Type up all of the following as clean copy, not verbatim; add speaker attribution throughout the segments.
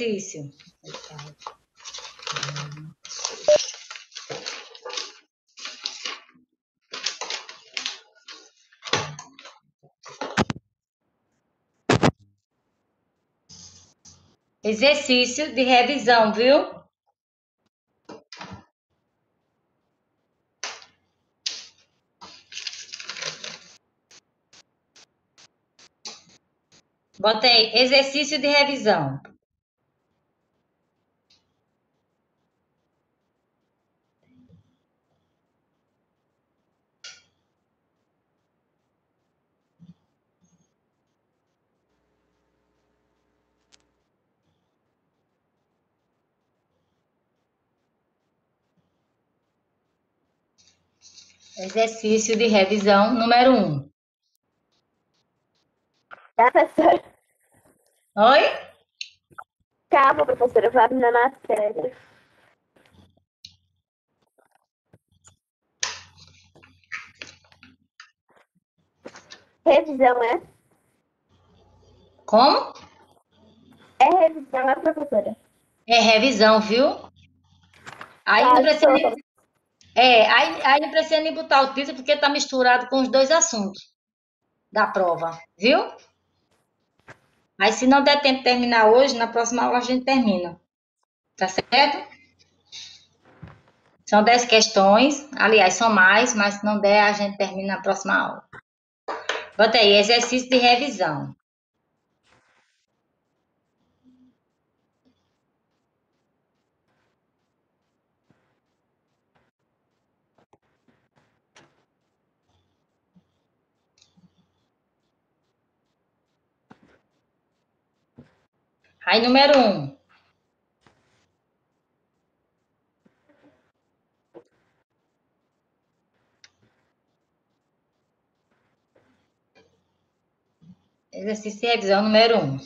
Speaker 1: exercício. Exercício de revisão, viu? Botei exercício de revisão. Exercício de revisão número 1.
Speaker 2: Professora.
Speaker 1: Oi?
Speaker 2: Calma, professora, eu vou abrir na matéria. Revisão, é?
Speaker 1: Como?
Speaker 2: É revisão, é, professora?
Speaker 1: É revisão, viu? Aí não precisa nem... aí não precisa nem botar o título, porque tá misturado com os dois assuntos da prova, viu? Mas se não der tempo de terminar hoje, na próxima aula a gente termina. Tá certo? São 10 questões. Aliás, são mais, mas se não der, a gente termina na próxima aula. Bota aí, exercício de revisão. Aí, número 1. Exercício de revisão número 1.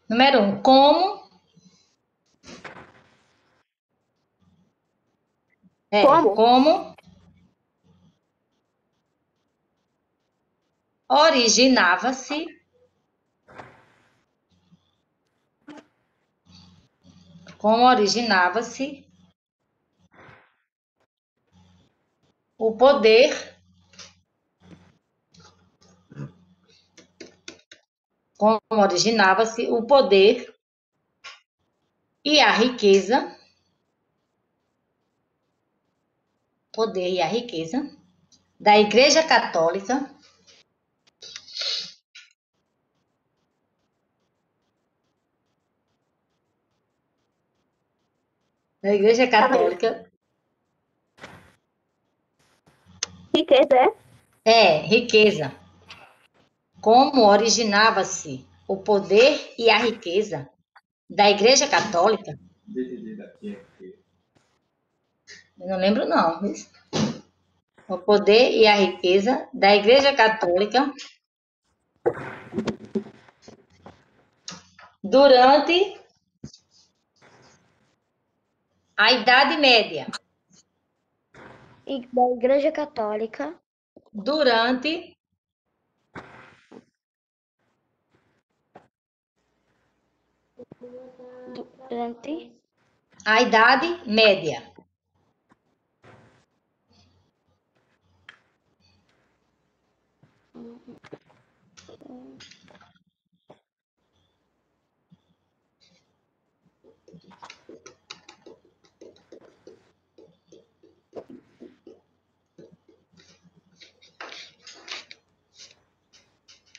Speaker 1: Número 1. Como originava-se o poder e a riqueza da Igreja Católica
Speaker 2: Riqueza,
Speaker 1: riqueza. Como originava-se o poder e a riqueza da Igreja Católica? Eu não lembro, não. O poder e a riqueza da Igreja Católica durante a Idade Média.
Speaker 2: E da Igreja Católica.
Speaker 1: Durante a Idade Média.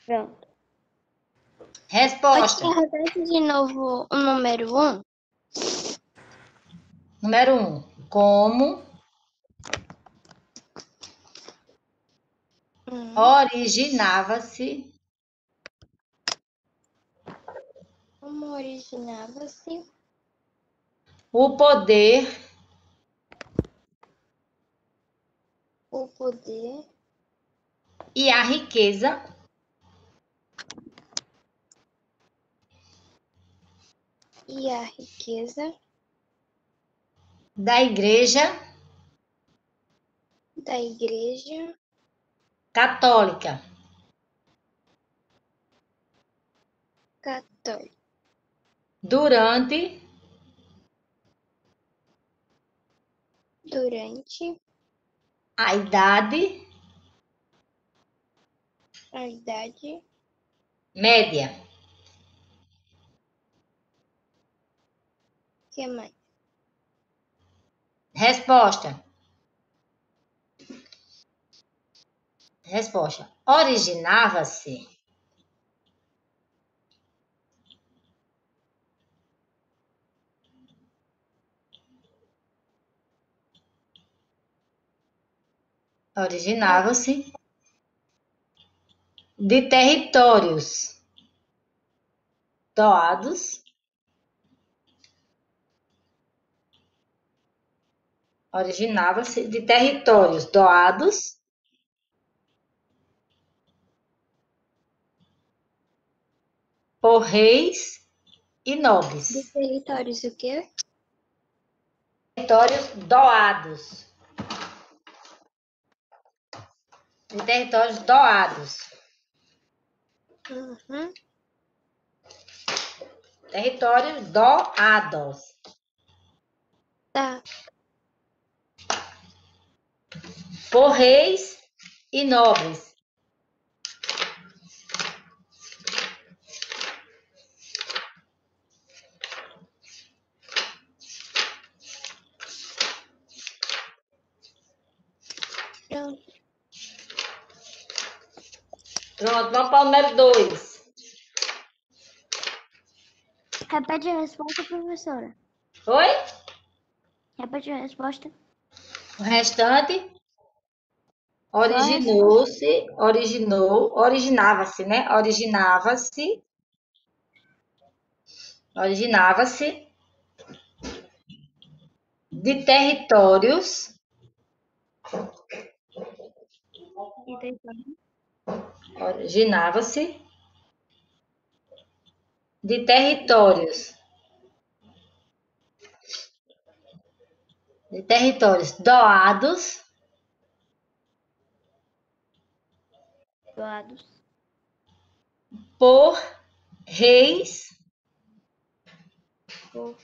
Speaker 2: Pronto.
Speaker 1: Resposta.
Speaker 2: Repete de novo o número 1.
Speaker 1: Número 1. Como originava-se o poder e a riqueza da Igreja Católica
Speaker 3: 14.
Speaker 1: Durante
Speaker 3: Durante
Speaker 1: a idade
Speaker 3: a idade
Speaker 1: média.
Speaker 3: que mais?
Speaker 1: Resposta. Resposta. Originava-se originava-se de territórios doados. Originava-se de territórios doados por reis e
Speaker 3: De
Speaker 1: nobres.
Speaker 3: territórios o quê?
Speaker 1: Territórios doados. De territórios doados.
Speaker 3: Uhum.
Speaker 1: Territórios doados.
Speaker 3: Tá.
Speaker 1: Por reis e nobres.
Speaker 3: Pronto.
Speaker 1: Pronto, vamos para o número 2.
Speaker 3: Repete a resposta, professora.
Speaker 1: Oi?
Speaker 3: Repete a resposta.
Speaker 1: O restante originava-se, né? Originava-se de territórios
Speaker 3: E território.
Speaker 1: originava-se de territórios doados
Speaker 3: Doados.
Speaker 1: por reis
Speaker 3: Por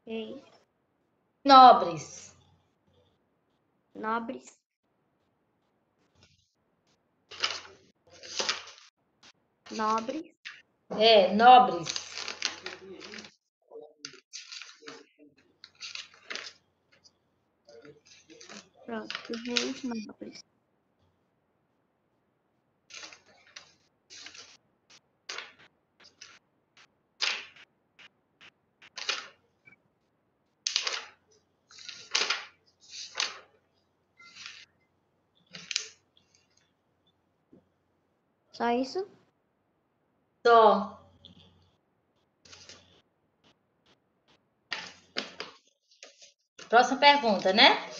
Speaker 3: reis.
Speaker 1: nobres.
Speaker 3: Nobres. Nobres.
Speaker 1: Nobres.
Speaker 3: Pronto. Por reis nobres. Só isso?
Speaker 1: Só. Próxima pergunta, né?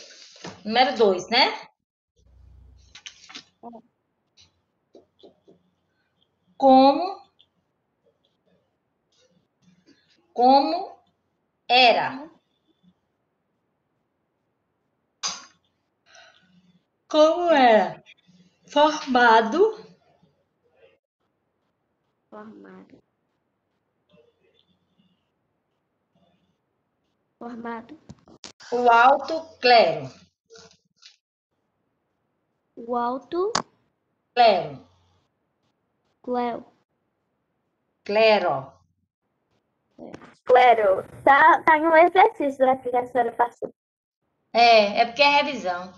Speaker 1: Número 2, né? Como era? Como era formado
Speaker 3: Formado. Formado.
Speaker 1: o alto clero?
Speaker 3: O alto
Speaker 1: Clero.
Speaker 3: clero.
Speaker 1: Clero.
Speaker 2: Claro, tá em um exercício da que a senhora passou.
Speaker 1: É porque é revisão.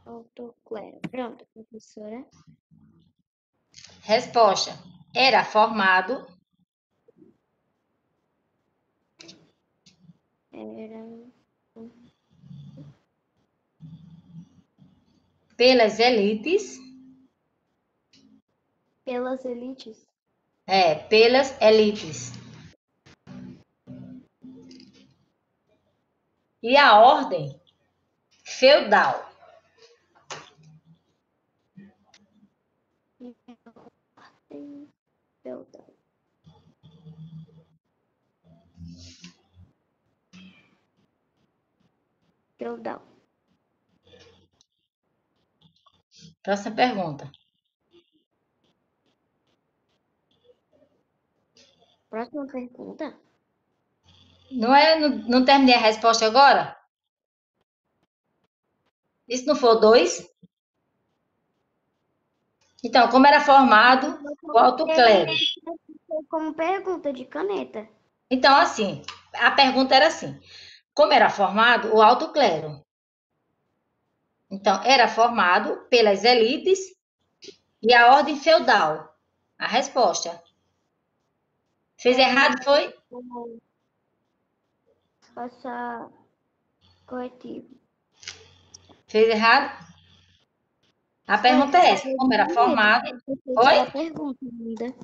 Speaker 3: Alto clero. Pronto, professora.
Speaker 1: Resposta. Era formado
Speaker 3: Era
Speaker 1: pelas elites.
Speaker 3: pelas elites.
Speaker 1: Pelas elites. E a ordem feudal.
Speaker 3: Feudal. Feudal.
Speaker 1: Próxima pergunta.
Speaker 3: próxima pergunta?
Speaker 1: Não terminei a resposta agora? Isso não for 2? Então, como era formado o alto clero?
Speaker 3: Como pergunta de caneta.
Speaker 1: Então, assim, a pergunta era assim: como era formado o alto clero? Então, era formado pelas elites e a ordem feudal. A resposta. Fez errado, foi?
Speaker 3: Faça corretivo.
Speaker 1: Fez errado? A pergunta é essa: como era formado?
Speaker 3: Foi?
Speaker 1: Oi?
Speaker 3: Pergunta ainda.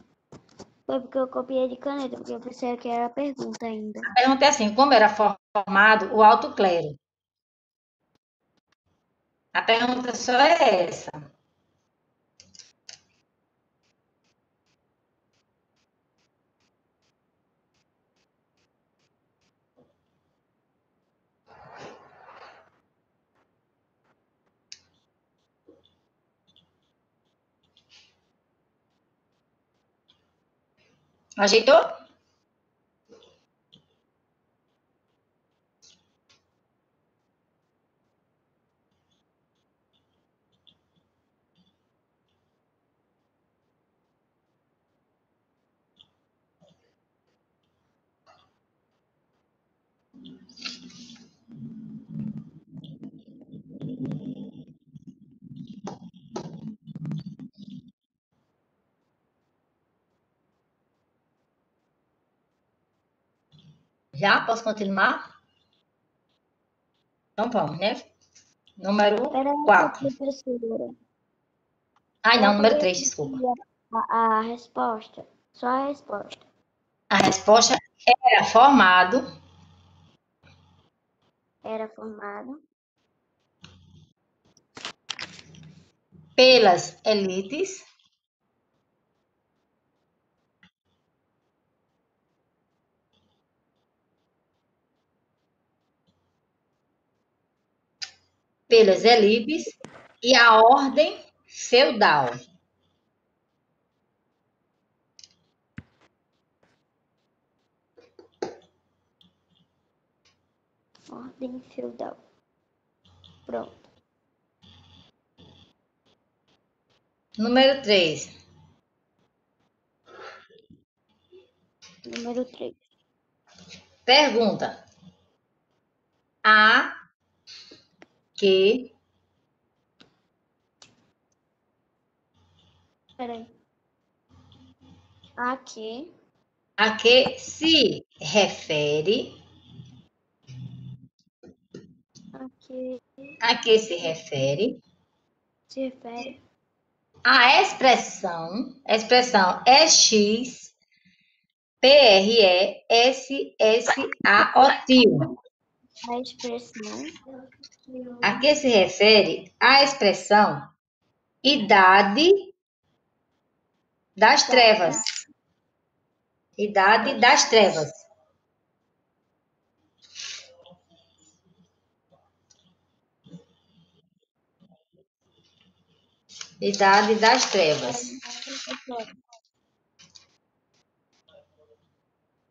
Speaker 3: Foi porque eu copiei de caneta, porque eu pensei que era a pergunta ainda.
Speaker 1: A pergunta é assim: como era formado o alto clero? A pergunta só é essa. Ajeitou? Já? Posso continuar? Então vamos, né? Número
Speaker 3: Peraí,
Speaker 1: 4.
Speaker 3: professora.
Speaker 1: Ai,
Speaker 3: Eu
Speaker 1: não, número
Speaker 3: poderia
Speaker 1: 3, desculpa.
Speaker 3: repetir a resposta. Só a resposta.
Speaker 1: A resposta era formado
Speaker 3: Era formado
Speaker 1: pelas elites e a ordem feudal.
Speaker 3: ordem feudal. Pronto.
Speaker 1: Número 3.
Speaker 3: Número 3.
Speaker 1: Pergunta: a que
Speaker 3: Peraí. Aqui.
Speaker 1: se refere
Speaker 3: Aqui
Speaker 1: a que se refere
Speaker 3: se refere
Speaker 1: a expressão EX PRESSAO-tio.
Speaker 3: a expressão
Speaker 1: A que se refere a expressão idade das trevas. Idade das trevas. Idade das trevas.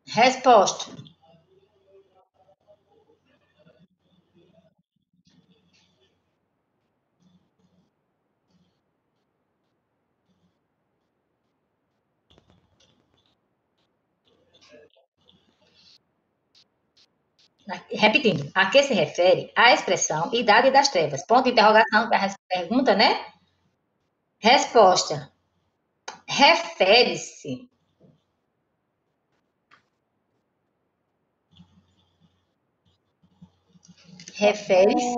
Speaker 1: Resposta. Repetindo, a que se refere a expressão idade das trevas? Ponto de interrogação, que é a pergunta, né? Resposta. Refere-se. Refere-se.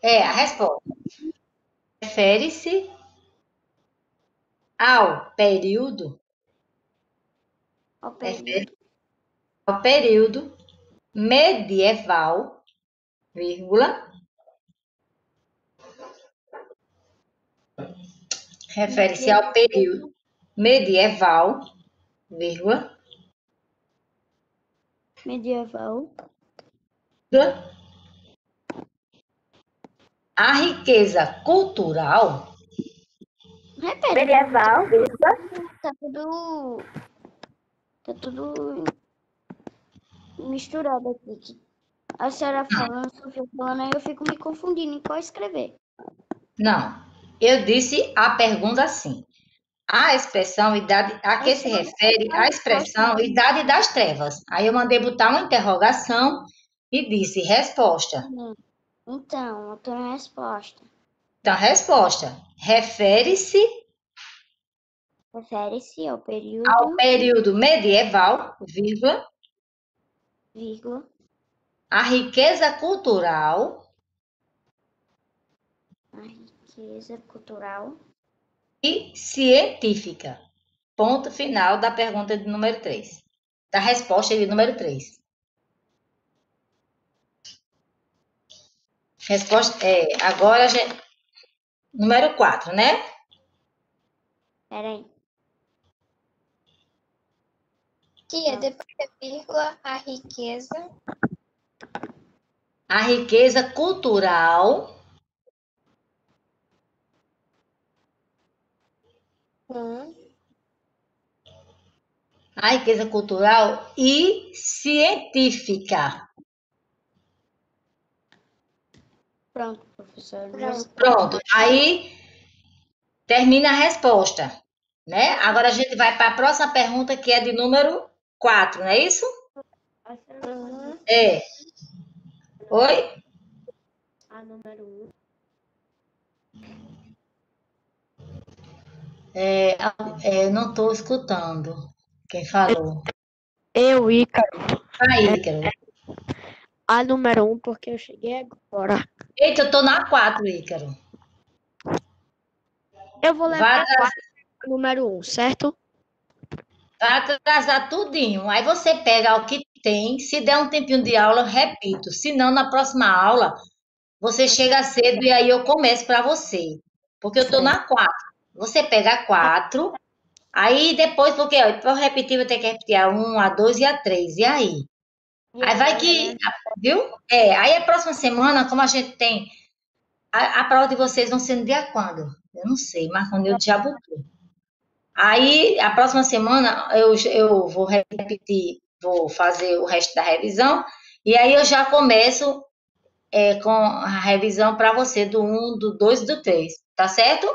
Speaker 1: É a resposta. Refere-se ao período.
Speaker 3: ao
Speaker 1: Refere
Speaker 3: período
Speaker 1: ao período medieval, vírgula. Refere-se ao período medieval, vírgula.
Speaker 3: medieval.
Speaker 1: A riqueza cultural
Speaker 3: Repete.
Speaker 2: Medieval, vírgula.
Speaker 3: Tá tudo. Tá tudo misturado aqui. A senhora falando, a Sofia falando, aí eu fico me confundindo em qual escrever.
Speaker 1: Não, eu disse a pergunta assim. A expressão idade, a que se refere a expressão idade das trevas. Aí eu mandei botar uma interrogação e disse resposta.
Speaker 3: Então, eu tô na resposta.
Speaker 1: Então, resposta. Refere-se
Speaker 3: Refere-se ao
Speaker 1: ao
Speaker 3: período,
Speaker 1: período medieval, vírgula,
Speaker 3: vírgula,
Speaker 1: a riqueza cultural
Speaker 3: a riqueza cultural
Speaker 1: e científica. Ponto final da pergunta de número 3. Da resposta de número 3. Resposta agora número 4, né?
Speaker 3: Peraí.
Speaker 4: Tia, depois da vírgula, a riqueza.
Speaker 1: A riqueza cultural a riqueza cultural e científica.
Speaker 3: Pronto, professor.
Speaker 1: Pronto. Aí termina a resposta, né? Agora a gente vai para a próxima pergunta, que é de número 4, não é isso? É. Oi?
Speaker 3: A número 1.
Speaker 1: Eu não estou escutando quem falou.
Speaker 5: Eu, Ícaro.
Speaker 1: Aí, Ícaro.
Speaker 5: A número 1, porque eu cheguei agora.
Speaker 1: Eita, eu estou na 4, Ícaro.
Speaker 5: Eu vou
Speaker 1: Vai
Speaker 5: levar
Speaker 1: atrasar,
Speaker 5: a número 1, certo?
Speaker 1: vai atrasar tudinho. Aí você pega o que tem, se der um tempinho de aula, repito. Se não, na próxima aula, você chega cedo e aí eu começo para você. Porque eu estou na 4. Você pega a 4, aí depois, porque para eu repetir, eu vou ter que repetir a 1, a 2 e a 3. E aí? Aí vai que. Viu? Aí a próxima semana, como a gente tem. A prova de vocês vão ser no dia quando? Eu não sei, mas quando eu já botou. Aí, a próxima semana, eu vou repetir, vou fazer o resto da revisão, e aí eu já começo com a revisão para você do 1, do 2 e do 3, tá certo?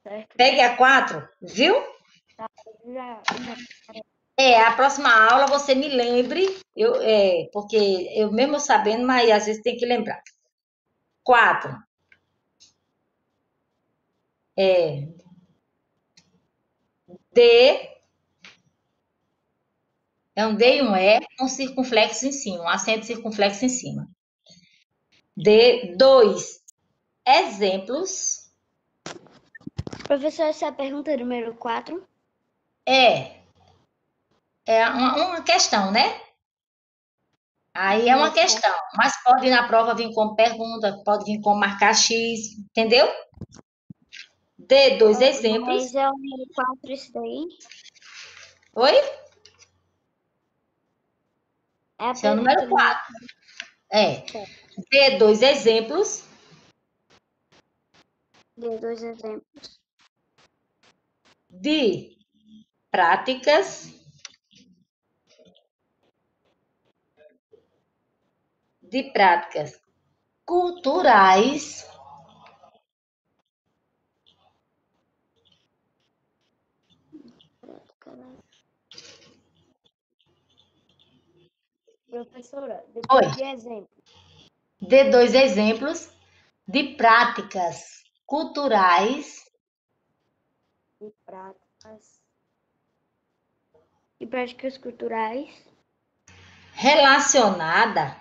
Speaker 5: Certo.
Speaker 1: Pegue a 4, viu? A próxima aula você me lembre, porque eu mesmo sabendo, mas às vezes tem que lembrar. 4. D. É um D e um E com circunflexo em cima, um acento circunflexo em cima. D. 2. Exemplos.
Speaker 3: Professor, essa é a pergunta número 4.
Speaker 1: É uma questão, né? Aí é uma questão, mas pode na prova vir como pergunta, pode vir como marcar X, entendeu? Dê 2 exemplos.
Speaker 3: Mas é o número 4 isso daí?
Speaker 1: Oi?
Speaker 3: É a
Speaker 1: Esse é o
Speaker 3: pergunta
Speaker 1: número 4. Dê 2 exemplos.
Speaker 3: Dê 2 exemplos.
Speaker 1: De práticas culturais
Speaker 5: Professora,
Speaker 1: Oi.
Speaker 5: depois de exemplo.
Speaker 1: Dê 2 exemplos de práticas culturais
Speaker 5: E práticas.
Speaker 3: E práticas culturais
Speaker 1: relacionadas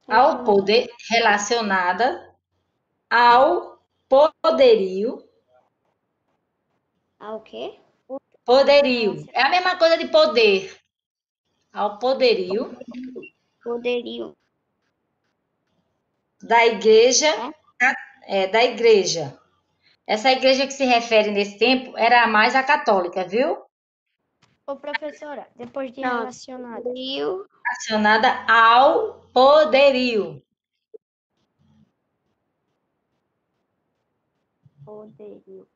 Speaker 1: ao poder, relacionada ao poderio.
Speaker 3: Ao quê?
Speaker 1: Poderio. É a mesma coisa de poder. Ao poderio
Speaker 3: Poderio.
Speaker 1: da igreja. Da igreja. Essa igreja que se refere nesse tempo era mais a católica, viu?
Speaker 5: Ô, professora, depois de
Speaker 3: Não,
Speaker 5: relacionada.
Speaker 3: poderio.
Speaker 1: Relacionada ao poderio.
Speaker 3: Poderio.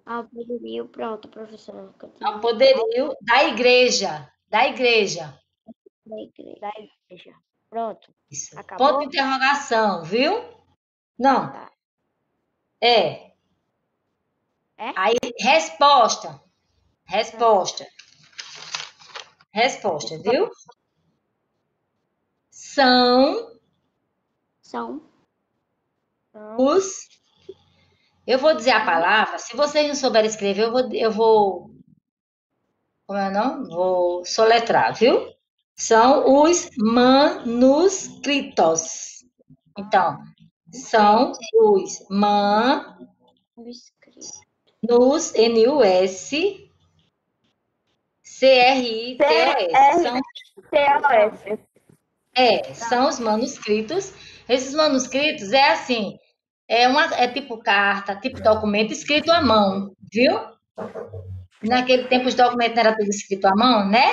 Speaker 3: Ao poderio, pronto, professora.
Speaker 1: Ao
Speaker 3: Continua.
Speaker 1: poderio da igreja. Da igreja.
Speaker 3: Da igreja.
Speaker 5: Da igreja. Pronto.
Speaker 1: Isso.
Speaker 5: Acabou?
Speaker 1: Ponto de interrogação, viu? Não.
Speaker 3: Tá.
Speaker 1: É.
Speaker 5: É?
Speaker 1: Aí, resposta. Resposta. Resposta, viu? São
Speaker 3: São
Speaker 1: os. Eu vou dizer a palavra. Se vocês não souberem escrever, como é o nome? Vou soletrar, viu? São os manuscritos. Então, são os
Speaker 3: escritos.
Speaker 1: N-U-S-C-R-I-T-O-S.
Speaker 2: TOS.
Speaker 1: São os manuscritos. Esses manuscritos é assim, é tipo carta, tipo documento escrito à mão, viu? Naquele tempo os documentos não eram tudo escrito à mão, né?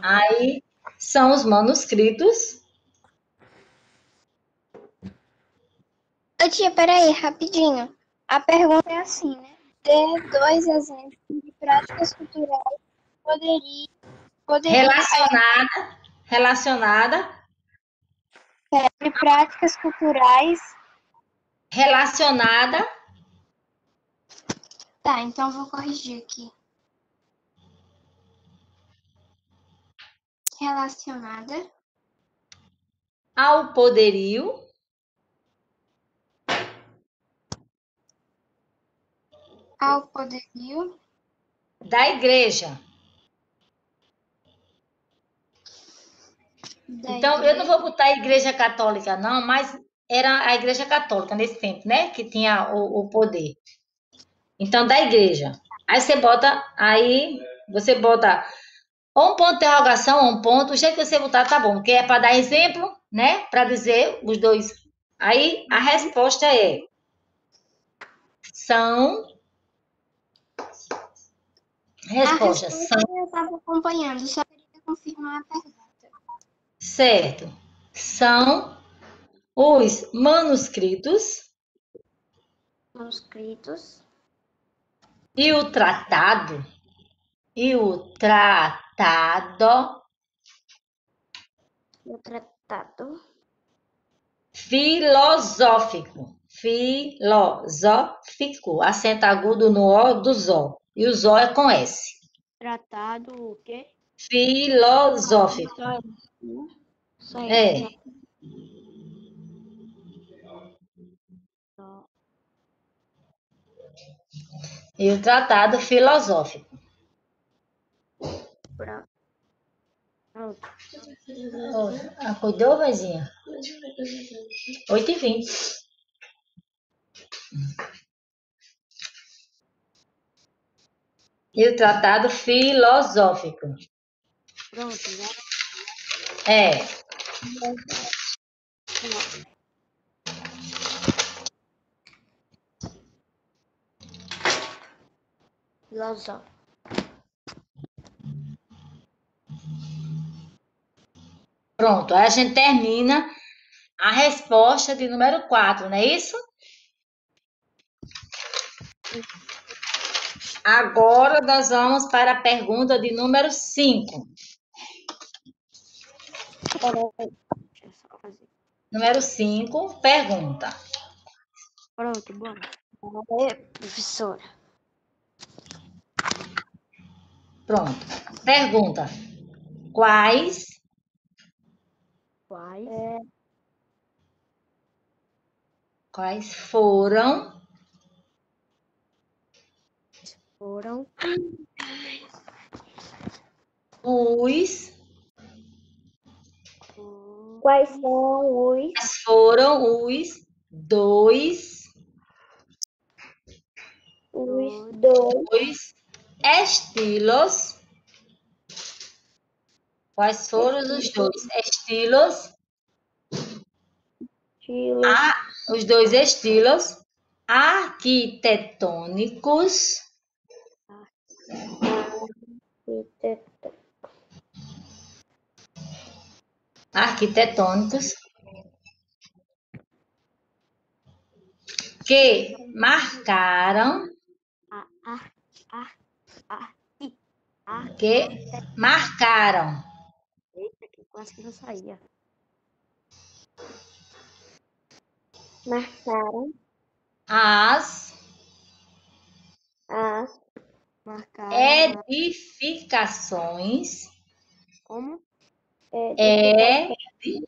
Speaker 1: Aí são os manuscritos.
Speaker 4: Ô, tia, peraí, rapidinho. A pergunta é assim, né? Dê 2 exemplos de práticas culturais que poderiam
Speaker 1: Relacionada,
Speaker 4: de práticas culturais.
Speaker 1: relacionada
Speaker 4: Tá, então vou corrigir aqui. Relacionada
Speaker 1: ao poderio
Speaker 4: ao poderio
Speaker 1: da igreja.
Speaker 4: da
Speaker 1: Então, eu não
Speaker 4: igreja.
Speaker 1: vou botar igreja católica, não, mas era a igreja católica nesse tempo, né? Que tinha o poder. Então, da igreja. Aí você bota ou um ponto de interrogação ou um ponto, o jeito que você botar tá bom, porque é para dar exemplo, né? Para dizer os dois. Aí a resposta são.
Speaker 4: A
Speaker 1: Resposta,
Speaker 4: resposta
Speaker 1: são.
Speaker 4: eu estava acompanhando, só queria confirmar a pergunta.
Speaker 1: Certo. São os manuscritos
Speaker 3: Manuscritos.
Speaker 1: e o tratado. E o tratado
Speaker 3: O tratado.
Speaker 1: filosófico. Filosófico. Acento agudo no O do Zó. E o Zó é com S.
Speaker 5: Tratado o quê?
Speaker 1: Filosófico.
Speaker 3: Só isso, né? Só isso.
Speaker 1: É.
Speaker 5: Só.
Speaker 1: E o tratado filosófico.
Speaker 3: Pronto.
Speaker 5: Pronto.
Speaker 1: Acordou, vozinha? 8h20. E o tratado filosófico.
Speaker 5: Pronto, né?
Speaker 1: É.
Speaker 3: Filosófico.
Speaker 1: Pronto. Aí a gente termina a resposta de número 4, não é isso? Agora nós vamos para a pergunta de número 5.
Speaker 5: Deixa eu só fazer.
Speaker 1: Número 5, pergunta.
Speaker 5: Pronto, bora.
Speaker 3: Professora.
Speaker 1: Pronto. Pergunta. Quais
Speaker 5: Quais
Speaker 1: foram
Speaker 5: foram
Speaker 1: os
Speaker 2: Quais são os
Speaker 1: dois
Speaker 2: dois
Speaker 1: estilos? Quais foram os dois estilos?
Speaker 2: estilos
Speaker 1: Os dois estilos arquitetônicos arquitetônicos que marcaram,
Speaker 5: A, a, a, i, a.
Speaker 1: que marcaram
Speaker 5: Eita, que quase que não saía.
Speaker 4: Marcaram
Speaker 1: as
Speaker 4: as
Speaker 5: Marcaram
Speaker 1: edificações,
Speaker 5: como?
Speaker 4: edificações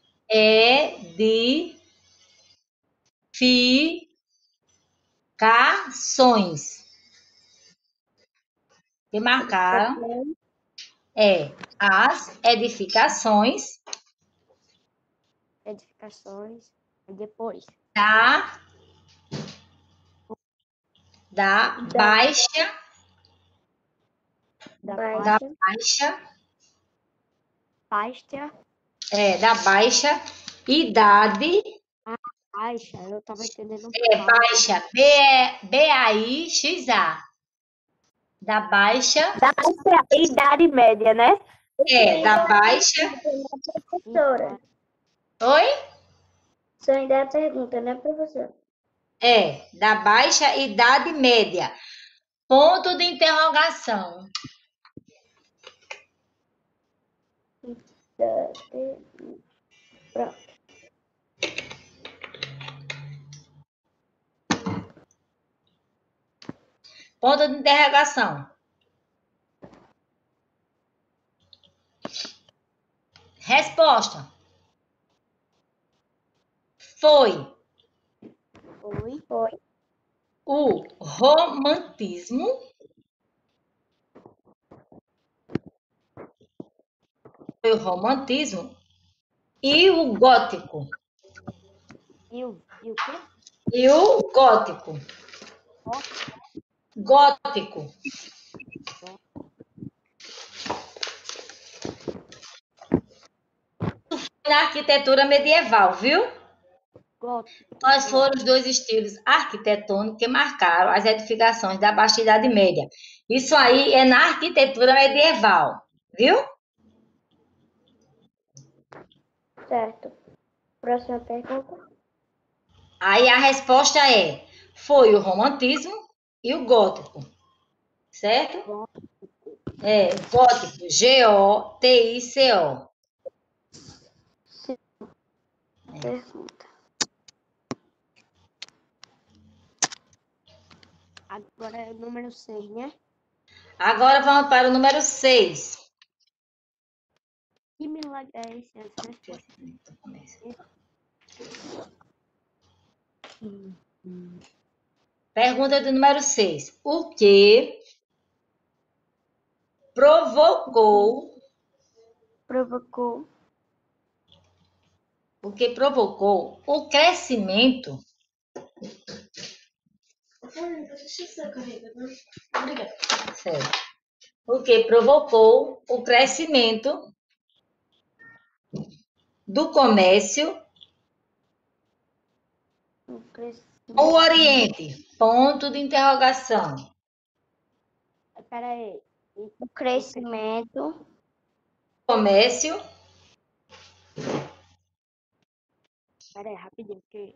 Speaker 1: edificações. Que marcaram as edificações
Speaker 5: Edificações. E depois.
Speaker 1: da baixa,
Speaker 5: Da
Speaker 4: baixa
Speaker 1: baixa,
Speaker 5: pasta.
Speaker 1: da baixa idade,
Speaker 5: Baixa. Eu tava entendendo
Speaker 1: baixa, BAIXA, da baixa,
Speaker 2: Da idade média, né?
Speaker 1: da baixa,
Speaker 4: professora.
Speaker 1: oi?
Speaker 4: Isso ainda é a pergunta, né, professora?
Speaker 1: Da baixa idade média. Ponto de interrogação.
Speaker 4: Pronto.
Speaker 1: Ponto de interrogação. Resposta. Foi
Speaker 4: Foi
Speaker 1: o romantismo, e o gótico.
Speaker 5: E o quê?
Speaker 1: E o gótico. Gótico. Na arquitetura medieval, viu?
Speaker 5: Gótico.
Speaker 1: Quais foram os dois estilos arquitetônicos que marcaram as edificações da Baixa Idade Média? Isso aí é na arquitetura medieval, viu?
Speaker 4: certo. Próxima pergunta.
Speaker 1: Aí a resposta foi o romantismo e o gótico, certo? Gótico, GOTICO.
Speaker 4: Pergunta.
Speaker 5: Agora é o número 6, né?
Speaker 1: Agora vamos para o número 6.
Speaker 5: Que milagre é esse? Essa resposta.
Speaker 1: Pergunta do número 6. O que provocou o crescimento certo. O que provocou o crescimento do comércio com o Oriente? Ponto de interrogação.
Speaker 5: Espera aí.
Speaker 4: O crescimento
Speaker 1: Comércio.
Speaker 5: Espera aí, rapidinho, porque...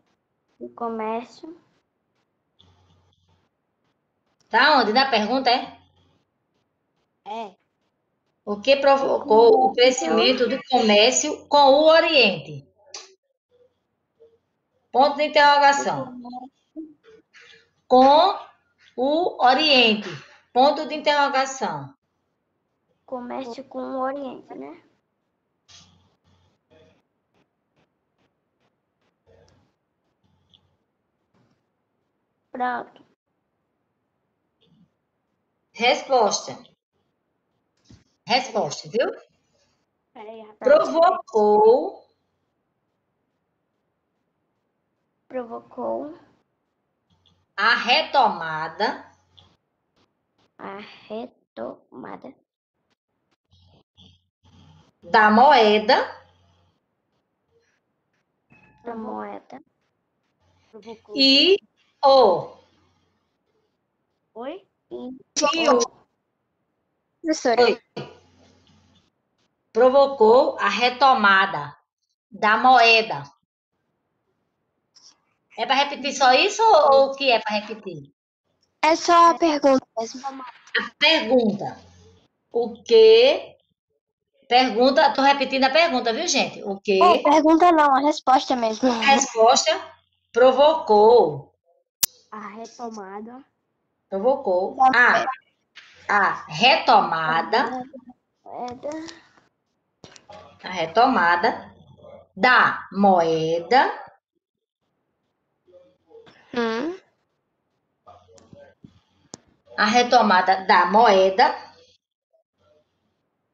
Speaker 4: do comércio
Speaker 1: Tá onde? Na pergunta
Speaker 5: É.
Speaker 1: o que provocou o crescimento do comércio com o Oriente? Ponto de interrogação. Com o Oriente. Ponto de interrogação.
Speaker 4: comércio com o Oriente, né? Pronto.
Speaker 1: Resposta, viu?
Speaker 5: Espera aí, rapidinho.
Speaker 4: Provocou
Speaker 1: A retomada
Speaker 4: a retomada
Speaker 1: da moeda
Speaker 4: da moeda
Speaker 5: Provocou.
Speaker 1: e o
Speaker 5: Oi?
Speaker 1: e o
Speaker 4: professora,
Speaker 1: provocou a retomada da moeda. É para repetir só isso ou o que é para repetir?
Speaker 4: É só a pergunta mesmo.
Speaker 1: Pergunta. O que? Pergunta, tô repetindo a pergunta, viu, gente? O
Speaker 4: Oh,
Speaker 1: que?
Speaker 4: pergunta não, a resposta mesmo.
Speaker 1: A resposta provocou.
Speaker 5: A retomada
Speaker 1: Provocou
Speaker 4: Da
Speaker 1: a retomada,
Speaker 4: moeda.
Speaker 1: a retomada da moeda
Speaker 4: Hum.
Speaker 1: a retomada da moeda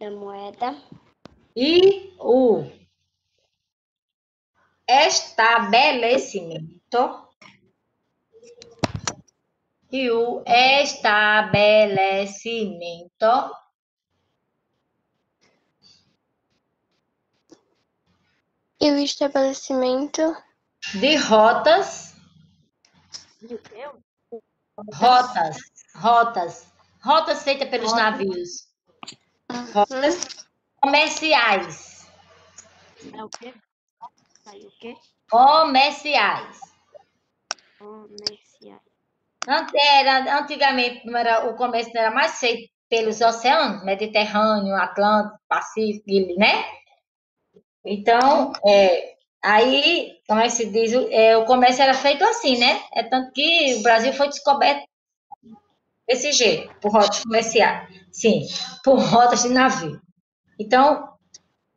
Speaker 4: Da moeda.
Speaker 1: e o estabelecimento
Speaker 4: E o estabelecimento.
Speaker 1: de rotas,
Speaker 5: de o quê?
Speaker 1: rotas, rotas feitas pelos navios, rotas comerciais,
Speaker 5: É o quê? Aí o quê?
Speaker 1: comerciais.
Speaker 5: Comerciais.
Speaker 1: Antigamente o comércio não era mais feito pelos oceanos, Mediterrâneo, Atlântico, Pacífico, né? Então, aí, como é que se diz, o comércio era feito assim, né? É tanto que o Brasil foi descoberto desse jeito, por rotas comerciais. Sim, por rotas de navio. Então,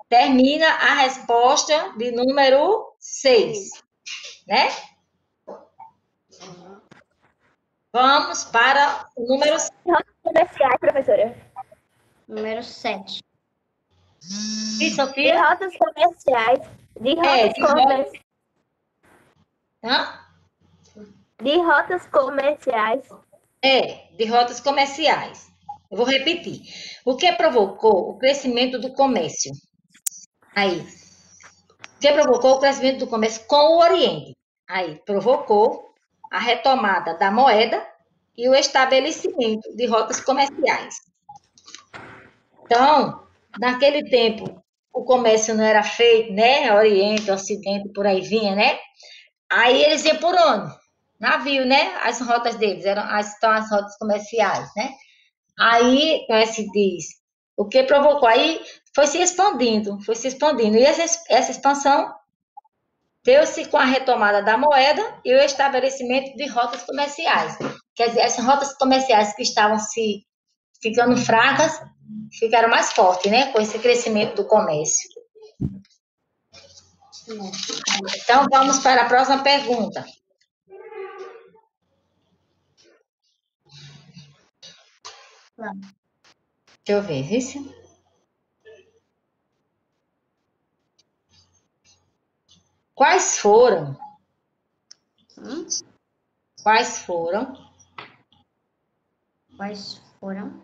Speaker 1: termina a resposta de número 6, né? Vamos para o número 7.
Speaker 2: Rotas comerciais, professora.
Speaker 3: Número 7.
Speaker 1: E,
Speaker 2: De
Speaker 1: Sofia?
Speaker 2: rotas comerciais. De rotas
Speaker 1: de rotas.
Speaker 2: comerciais.
Speaker 1: Hã?
Speaker 2: De rotas comerciais.
Speaker 1: De rotas comerciais. Eu vou repetir. O que provocou o crescimento do comércio? Aí. O que provocou o crescimento do comércio com o Oriente? Aí, provocou a retomada da moeda e o estabelecimento de rotas comerciais. Então, naquele tempo, o comércio não era feito, né? Oriente, Ocidente, por aí vinha, né? Aí eles iam por onde? Navio, né? As rotas deles são as rotas comerciais, né? Aí, como é que se diz? O que provocou? Aí foi se expandindo, foi se expandindo. E essa expansão deu-se com a retomada da moeda e o estabelecimento de rotas comerciais. Quer dizer, as rotas comerciais que estavam se ficando fracas ficaram mais fortes, né? Com esse crescimento do comércio. Então, vamos para a próxima pergunta. Deixa eu ver, viu? Quais foram? Quais foram
Speaker 3: Quais foram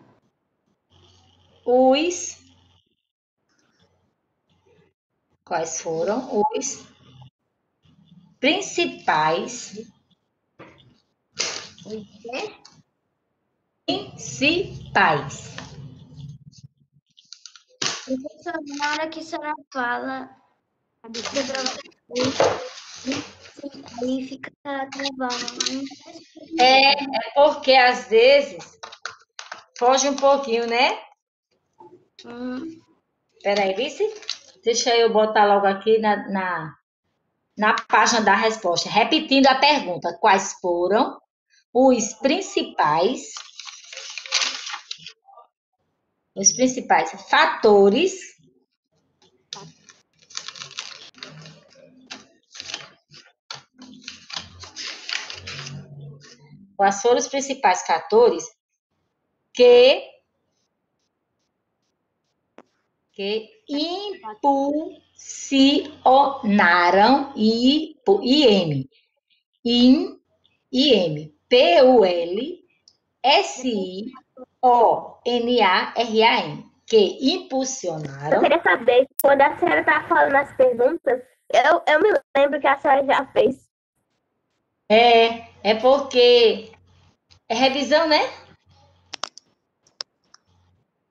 Speaker 1: os quais foram os principais principais
Speaker 3: Professora, na hora que a senhora fala, aí fica travando.
Speaker 1: é porque às vezes foge um pouquinho, né? Peraí, vice? Deixa eu botar logo aqui na página da resposta, repetindo a pergunta: quais foram os principais fatores quais foram os principais fatores que impulsionaram IM, PULSIONARAM, que
Speaker 2: Eu
Speaker 1: impulsionaram.
Speaker 2: queria saber, quando a senhora tá falando as perguntas, eu me lembro que a senhora já fez.
Speaker 1: É porque é revisão, né?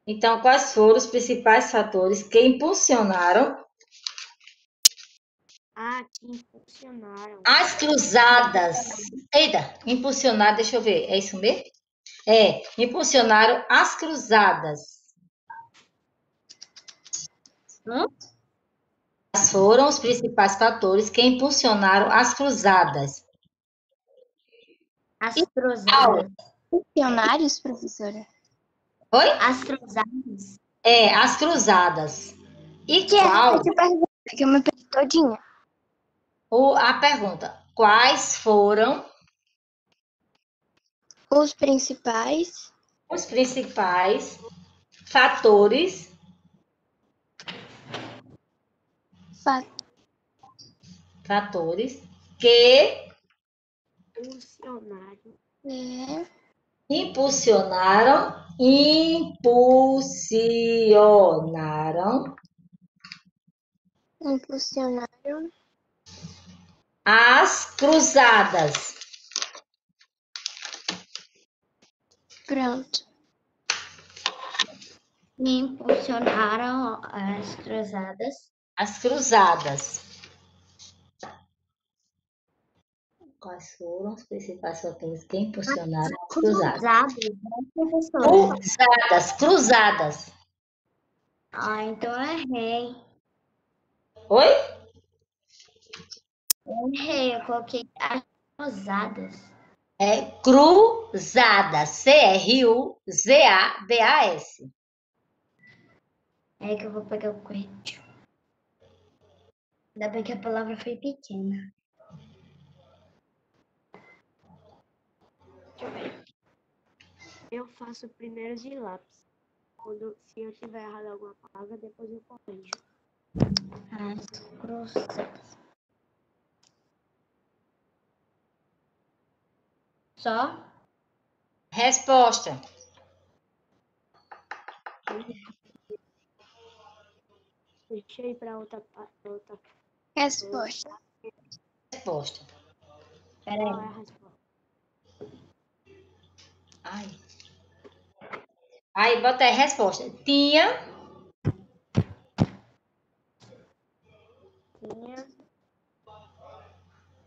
Speaker 1: Então, quais foram os principais fatores que impulsionaram
Speaker 5: Ah, que impulsionaram.
Speaker 1: As cruzadas. Eita, impulsionaram, deixa eu ver. É isso mesmo? É, impulsionaram as cruzadas. Quais foram os principais fatores que impulsionaram as cruzadas?
Speaker 3: As cruzadas.
Speaker 4: Funcionários, professora?
Speaker 1: Oi?
Speaker 3: As cruzadas.
Speaker 1: É, as cruzadas. E
Speaker 4: Que é
Speaker 1: qual?
Speaker 4: essa pergunta que eu me perdi todinha.
Speaker 1: A pergunta: quais foram
Speaker 4: Os principais
Speaker 1: os principais fatores que
Speaker 5: Funcionário.
Speaker 1: impulsionaram
Speaker 4: impulsionaram.
Speaker 1: as cruzadas?
Speaker 4: Pronto.
Speaker 3: Impulsionaram as cruzadas.
Speaker 1: As cruzadas. Quais foram os principais fatores que impulsionaram as cruzadas?
Speaker 3: Cruzadas, né, professora?
Speaker 1: Cruzadas.
Speaker 3: Ah, então eu errei.
Speaker 1: Oi?
Speaker 3: Eu errei, eu coloquei as cruzadas.
Speaker 1: É cruzadas. Cruzadas.
Speaker 3: É que eu vou pegar o corretivo. Ainda bem que a palavra foi pequena.
Speaker 5: Eu faço primeiro de lápis. Se eu tiver errado alguma palavra, depois eu corrijo.
Speaker 3: As cruzadas. Só?
Speaker 1: Resposta.
Speaker 5: Deixa eu ir para outra.
Speaker 4: Resposta.
Speaker 1: Resposta.
Speaker 3: Peraí.
Speaker 5: Qual é a resposta?
Speaker 1: Ai. Aí, bota aí, resposta. Tinha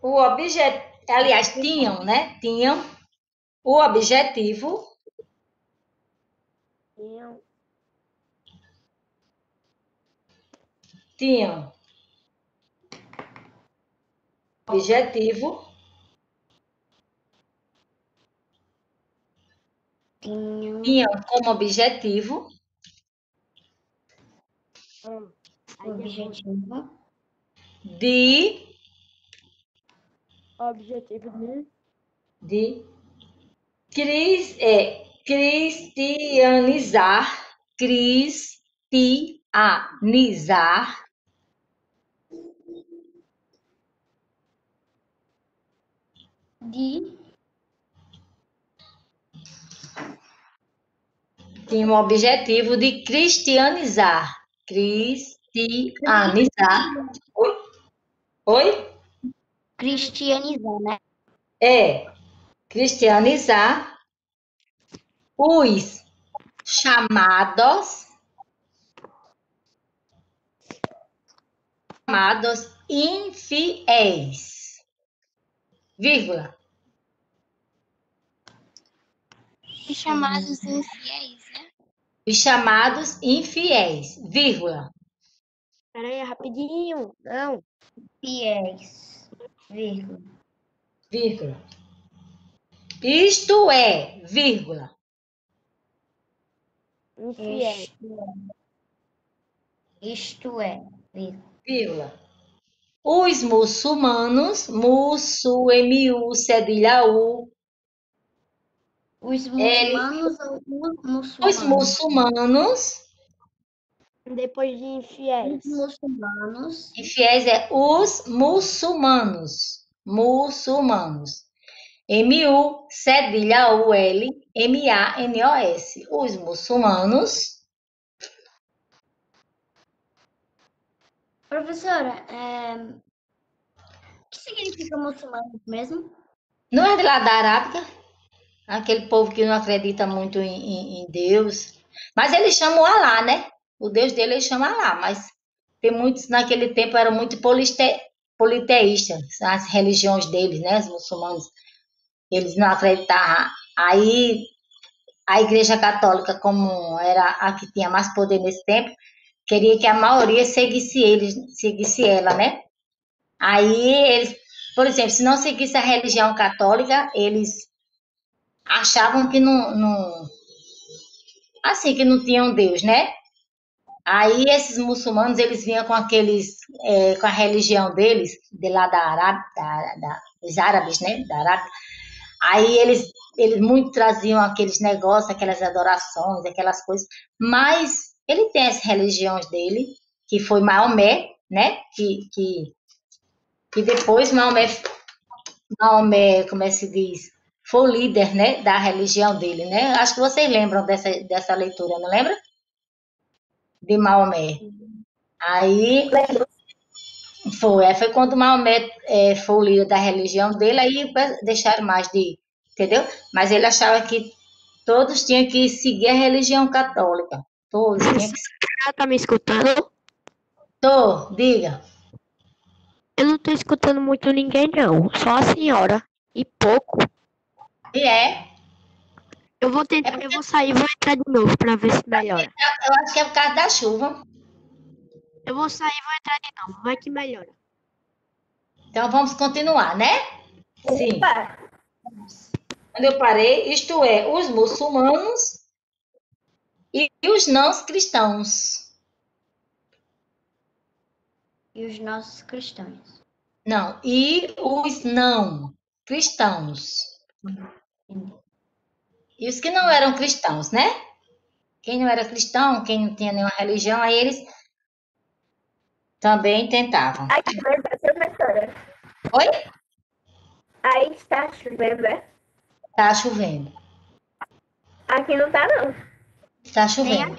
Speaker 1: o objeto. Aliás, tinham, né? Tinham o objetivo tinham objetivo tinham como objetivo
Speaker 3: Objetivo.
Speaker 1: de
Speaker 5: Objetivo
Speaker 1: de cristianizar
Speaker 3: De
Speaker 1: tinha o objetivo de cristianizar. Oi? Oi?
Speaker 3: cristianizar, né?
Speaker 1: É cristianizar os chamados infiéis, vírgula,
Speaker 4: E chamados infiéis, né?
Speaker 1: os chamados infiéis, vírgula,
Speaker 5: Peraí, rapidinho. Não.
Speaker 3: Fiéis, vírgula.
Speaker 1: vírgula. Isto é, vírgula,
Speaker 5: Infiéis.
Speaker 3: Isto é, vírgula.
Speaker 1: vírgula. Os muçulmanos, M-U, cedilha U,
Speaker 3: Os muçulmanos ou os
Speaker 1: os
Speaker 3: muçulmanos?
Speaker 1: muçulmanos,
Speaker 5: Depois de infiéis.
Speaker 3: Os muçulmanos.
Speaker 1: infiéis é os muçulmanos. M-U, cedilha U-L, M-A-N-O-S. Os muçulmanos.
Speaker 3: Professora, o que significa muçulmano mesmo?
Speaker 1: Não é de lá da Arábica? Aquele povo que não acredita muito em Deus. Mas eles chamam Alá, né? O Deus dele eles chamam Alá. Mas tem muitos, naquele tempo, eram muito politeístas, as religiões deles, né? Os muçulmanos, eles não acreditavam. Aí a Igreja Católica, como era a que tinha mais poder nesse tempo, queria que a maioria seguisse ela, né? Aí eles, por exemplo, se não seguisse a religião católica, eles achavam que assim, que não tinham Deus, né? Aí esses muçulmanos, eles vinham com com a religião deles, de lá da Arábia, dos árabes, né? Da Arábia. Aí eles muito traziam aqueles negócios, aquelas adorações, aquelas coisas, mas ele tem as religiões dele, que foi Maomé, né? Que depois Maomé, como é que se diz? Foi o líder, né, da religião dele, né? Acho que vocês lembram dessa leitura, não lembra? De Maomé. Aí foi quando Maomé foi o líder da religião dele, aí deixaram mais de, entendeu? Mas ele achava que todos tinham que seguir a religião católica. Todos tinham que
Speaker 5: Ela tá me escutando?
Speaker 1: Diga.
Speaker 5: Eu não tô escutando muito ninguém, não. Só a senhora. E pouco.
Speaker 1: E
Speaker 5: Eu vou tentar, eu vou sair e vou entrar de novo pra ver se melhora.
Speaker 1: eu acho que é por causa da chuva.
Speaker 5: Eu vou sair e vou entrar de novo. Vai que melhora.
Speaker 1: Então vamos continuar, né? Sim.
Speaker 2: Opa,
Speaker 1: Quando eu parei, isto é, os muçulmanos e os não cristãos.
Speaker 3: E os nossos cristãos.
Speaker 1: Não, e os não cristãos. E os que não eram cristãos, né? Quem não era cristão, quem não tinha nenhuma religião, aí eles também tentavam.
Speaker 2: aqui vai ser professora.
Speaker 1: Oi?
Speaker 2: Aí está chovendo, né?
Speaker 1: Tá chovendo.
Speaker 2: Aqui não tá, não.
Speaker 1: Tá chovendo.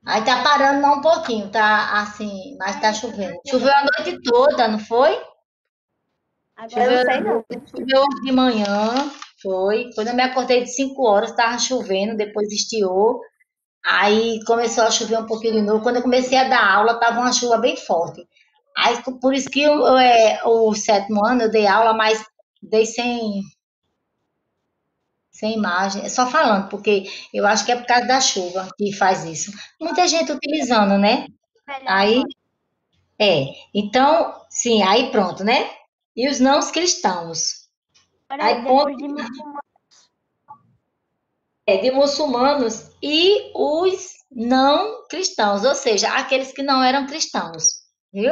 Speaker 1: Aí tá parando lá um pouquinho, tá assim, mas tá chovendo. Choveu a noite toda, não foi?
Speaker 2: Eu não sei, não.
Speaker 1: Choveu hoje de manhã, foi. Quando eu me acordei de 5 horas, tava chovendo, depois estiou. Aí começou a chover um pouquinho de novo. Quando eu comecei a dar aula, tava uma chuva bem forte. Aí, por isso que o sétimo ano eu dei aula, mas dei sem imagem, só falando, porque eu acho que é por causa da chuva que faz isso. Muita gente utilizando, né? Aí, então, sim, aí pronto, né? E os não cristãos.
Speaker 5: Peraí,
Speaker 1: Aí, ponto
Speaker 5: depois de muçulmano.
Speaker 1: de muçulmanos e os não cristãos, ou seja, aqueles que não eram cristãos, viu?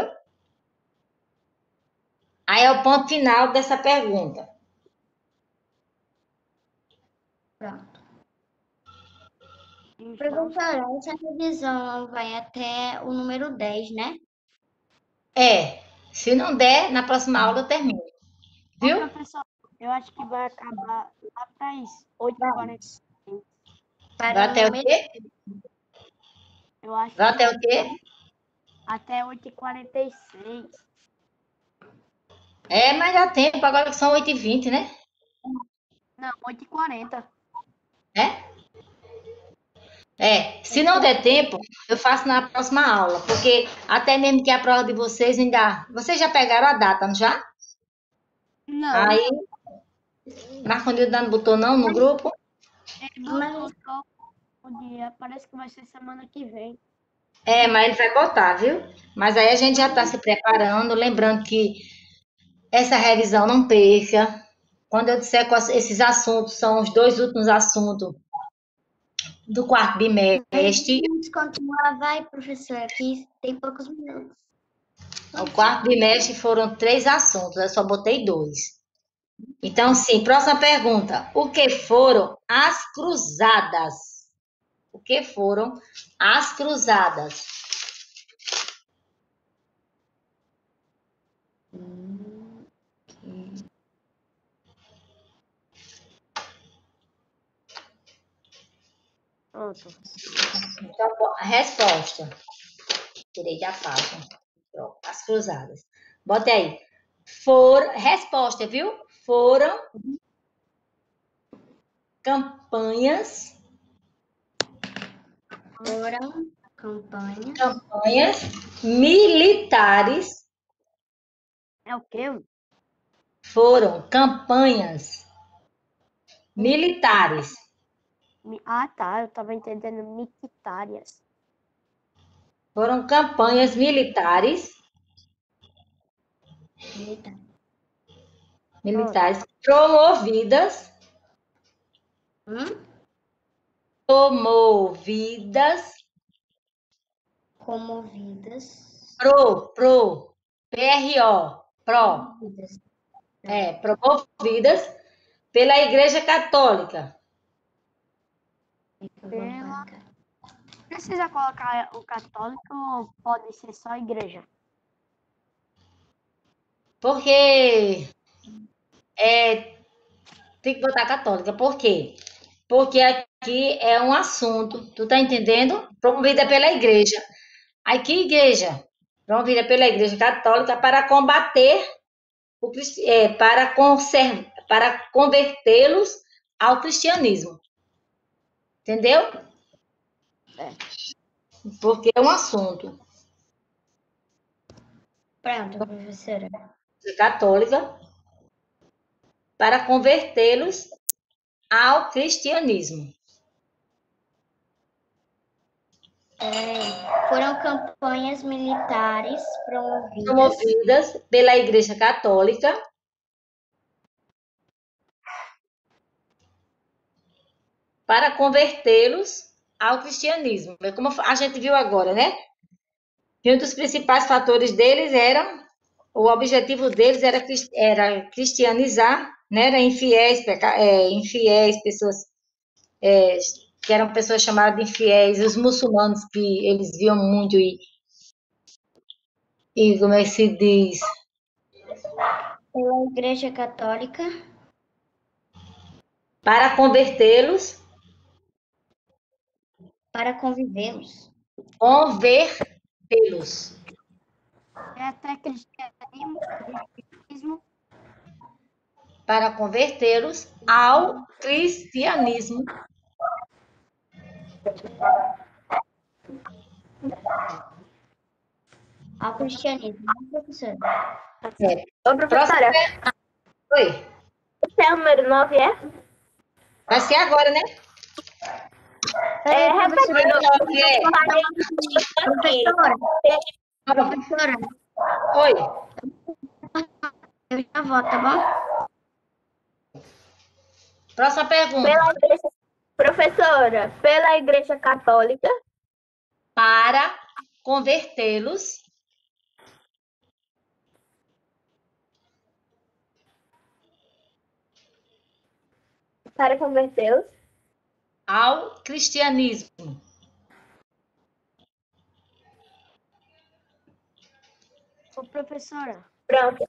Speaker 1: Aí é o ponto final dessa pergunta.
Speaker 3: Pronto. Professora, essa revisão vai até o número 10, né?
Speaker 1: Se não der, na próxima aula eu termino,
Speaker 5: Ô,
Speaker 1: viu?
Speaker 5: professor, eu acho que vai acabar lá para as 8h45.
Speaker 1: Vai
Speaker 3: Para o
Speaker 1: até o
Speaker 3: número
Speaker 1: quê?
Speaker 5: Eu acho
Speaker 1: Vai até
Speaker 5: que
Speaker 1: o quê?
Speaker 5: até 8h46.
Speaker 1: Mas dá tempo, agora que são 8h20, né?
Speaker 5: Não, 8h40.
Speaker 1: Se não der tempo, eu faço na próxima aula, porque até mesmo que a prova de vocês ainda. Vocês já pegaram a data, não já?
Speaker 5: Não,
Speaker 1: Aí, Marconildo não botou não no grupo?
Speaker 5: ele botou só o dia. Parece que vai ser semana que vem.
Speaker 1: Mas ele vai botar, viu? Mas aí a gente já está se preparando, lembrando que essa revisão não perca. Quando eu disser que esses assuntos são os 2 últimos assuntos do quarto bimestre,
Speaker 3: Vamos continuar, vai, professora, que tem poucos minutos.
Speaker 1: o quarto bimestre foram 3 assuntos, eu só botei 2. Então, sim, próxima pergunta. O que foram as cruzadas? O que foram as cruzadas?
Speaker 5: Pronto.
Speaker 1: Então, a resposta. Tirei da página. Pronto, as cruzadas. Bota aí. Resposta, viu? Foram campanhas
Speaker 3: Foram campanhas
Speaker 1: campanhas militares
Speaker 5: É o quê?
Speaker 1: Foram campanhas militares.
Speaker 5: Ah, tá. Eu tava entendendo mictárias.
Speaker 1: Foram campanhas militares promovidas
Speaker 3: Comovidas.
Speaker 1: PRO, promovidas pela Igreja Católica.
Speaker 5: Precisa colocar o católico ou pode ser só igreja?
Speaker 1: Porque tem que botar católica. Por quê? Porque aqui é um assunto, tu tá entendendo? Promovida pela igreja. Aí que igreja? Promovida pela Igreja Católica para combater para convertê-los ao cristianismo. Entendeu? Porque é um assunto.
Speaker 3: Pronto, professora.
Speaker 1: Católica para convertê-los ao cristianismo.
Speaker 3: Foram campanhas militares
Speaker 1: Promovidas pela Igreja Católica para convertê-los ao cristianismo. É como a gente viu agora, né? E um dos principais fatores deles o objetivo deles era cristianizar, né? Era infiéis, pessoas que eram pessoas chamadas de infiéis, os muçulmanos que eles viam muito e como é que se diz?
Speaker 3: pela Igreja Católica
Speaker 1: Para convertê-los,
Speaker 3: para convivê-los.
Speaker 1: convertê-los.
Speaker 5: É até cristianismo,
Speaker 1: Para convertê-los ao cristianismo.
Speaker 3: Ao cristianismo, né, professora?
Speaker 2: Ô, professora,
Speaker 1: Oi.
Speaker 2: esse é o número 9, é?
Speaker 1: Vai ser agora, né?
Speaker 2: Repetindo.
Speaker 3: Professora,
Speaker 1: Oi.
Speaker 3: eu já volto, tá bom?
Speaker 1: Próxima pergunta.
Speaker 2: Professora, pela Igreja Católica,
Speaker 1: Para convertê-los ao cristianismo.
Speaker 5: Ô, professora,
Speaker 2: pronto.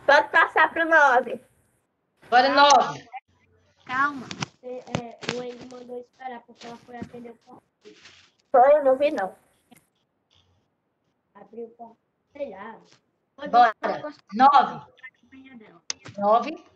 Speaker 2: Pode passar para o 9.
Speaker 1: Agora 9.
Speaker 5: calma. O Wendy mandou esperar porque ela foi atender o portão.
Speaker 2: Foi, eu não vi, não.
Speaker 5: Abriu o portão. Sei lá.
Speaker 1: Bora. 9. 9.